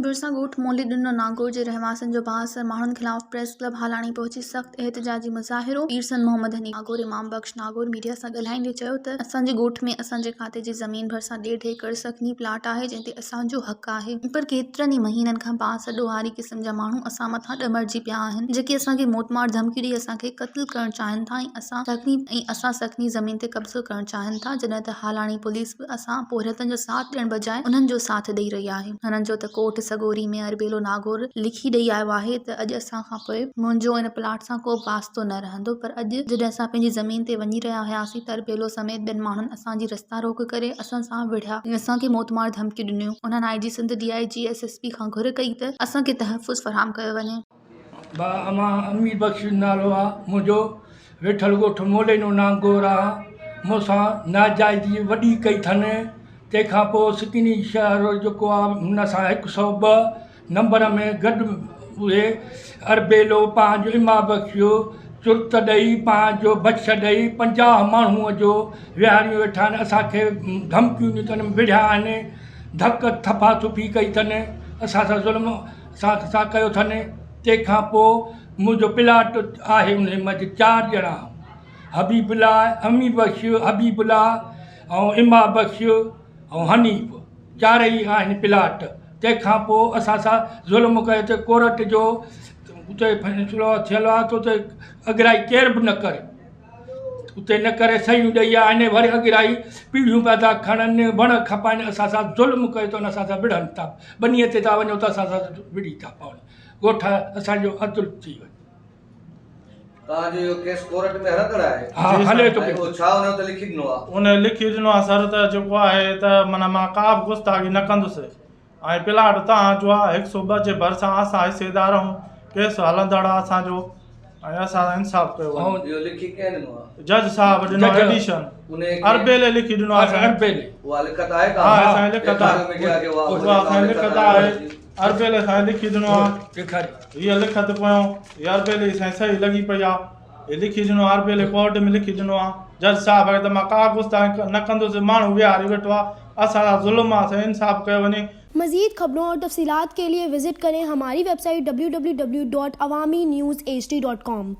भरिसां ॻोठ मोली ॾिनो नागौर जे रहवासियुनि जो बहासर माण्हुनि खिलाफ़ प्रेस क्लब हालाणी पहुची सख़्त एहतिजाजी मुज़ाहिरो। पीरसन मोहम्मद हनी नागौर इमाम बख्श नागौर मीडिया सां ॻाल्हाईंदे चयो त असांजे ॻोठ में असांजे खाते जी ज़मीन भरिसां 1.5 एकड़ सखनी प्लाट आहे जंहिं ते असांजो हक़ आहे, पर केतिरनि ई महीननि खां बासॾोहारी क़िस्म जा माण्हू असां मथां ॾमरजी पिया आहिनि, जेके असांखे मोतमार धमकी ॾेई असांखे क़त्ल करणु चाहिनि था ऐं असां सखनी ज़मीन ते कब्ज़ो करणु चाहिनि था, जॾहिं त हालाणी पुलिस बि असां पोरियतनि जो साथ ॾियण बजाए उन्हनि जो साथ ॾेई रही आहे। हुननि जो त कोट सगोरी में अरबेलो नागौर लिखी ॾेई आयो आहे त अॼु असां खां पोइ मुंहिंजो इन प्लाट सां को वास्तो न रहंदो, पर अॼु जॾहिं असां पंहिंजी ज़मीन ते वञी रहिया हुआसीं त अरबेलो समेत ॿिनि माण्हुनि असांजी रस्ता रोक करे असां सां विढ़िया, असांखे मोतमार धमकी ॾिनियूं। उन्हनि IG सिंध DIG SSP खां घुर कई त असांखे तहफ़ुज़ फराहम कयो वञे। अमीर बख्श नालो आहे मुंहिंजो, वेठल ॻोठ मोलेनो नागौर आहे। मूंसां नाजाइज़ी वॾी कई अथनि, तंहिंखां पोइ सिकनी शहर जेको आहे हुन सां 102 नंबर में गॾु उहे अरबेलो पंहिंजो इमाम बख्श चुर्त ॾेई पंहिंजो बख्श ॾेई 50 माण्हूअ जो विहारियूं वेठा आहिनि, असांखे धमकियूं ॾिनियूं अथनि, विढ़िया आहिनि, धक थपा थुपी कई अथनि, असां सां ज़ुल्म सां कयो अथनि। तंहिंखां पोइ मुंहिंजो प्लाट आहे, उन में 4 ॼणा हबीबुल्ला, अमीर बख्श, हबीबुल्ला ऐं इमाम बख्श ऐं हनीफ, 4 ई आहिनि प्लाट। तंहिंखां पोइ असां सां ज़ुल्म कयो त कोर्ट जो उते फ़ैसिलो थियलु आहे त उते अॻिराई केर बि न करे, उते न करे सही ॾेई आहिनि, वरी अॻिराई पीढ़ियूं पिया था खणनि, वण खपाइनि, असां सां ज़ुल्म कयो अथनि, असां सां विढ़नि था, बनीअ ते था वञो त असां सां विढ़ी था पवनि, ॻोठ असांजो अदुल थी वञे। तव्हांजो इहो केस कोर्ट में हलंदड़ आहे? हा, हले थो। छा हुन ते लिखी ॾिनो आहे? उन लिखी ॾिनो आहे सर त जेको आहे त माना मां का बि गुस्ताखी न कंदुसि, ऐं प्लाट तव्हांजो आहे 102 जे भरिसां असां हिसेदार आहियूं, केस हलंदड़ आहे असांजो, ऐं असां इंसाफ़ कयो। इहो लिखी कंहिं ॾिनो आहे? जज साहब ॾिनो एडिशन, अरबेले लिखी ॾिनो आहे। अरबेले उहा लिखत आहे? हा, असांजी लिखत आहे, उहा असांजी लिखत आहे, अरबेले सां लिखी ॾिनो आहे। हीअ लिखत पियो, हीअ अरबेले सां सही लॻी पई आहे, हीअ लिखी ॾिनो आहे, अरबेले कोर्ट में लिखी ॾिनो आहे। जज साहब त मां का गुस्ताखी न कंदुसि, माण्हू विहारे वेठो आहे, असां ज़ुल्म आहे, असां इंसाफ़ कयो वञे। मज़ीद खबरों और तफसीलात के लिए विजिट करें हमारी वेबसाइट www.awamiNewsHD.com।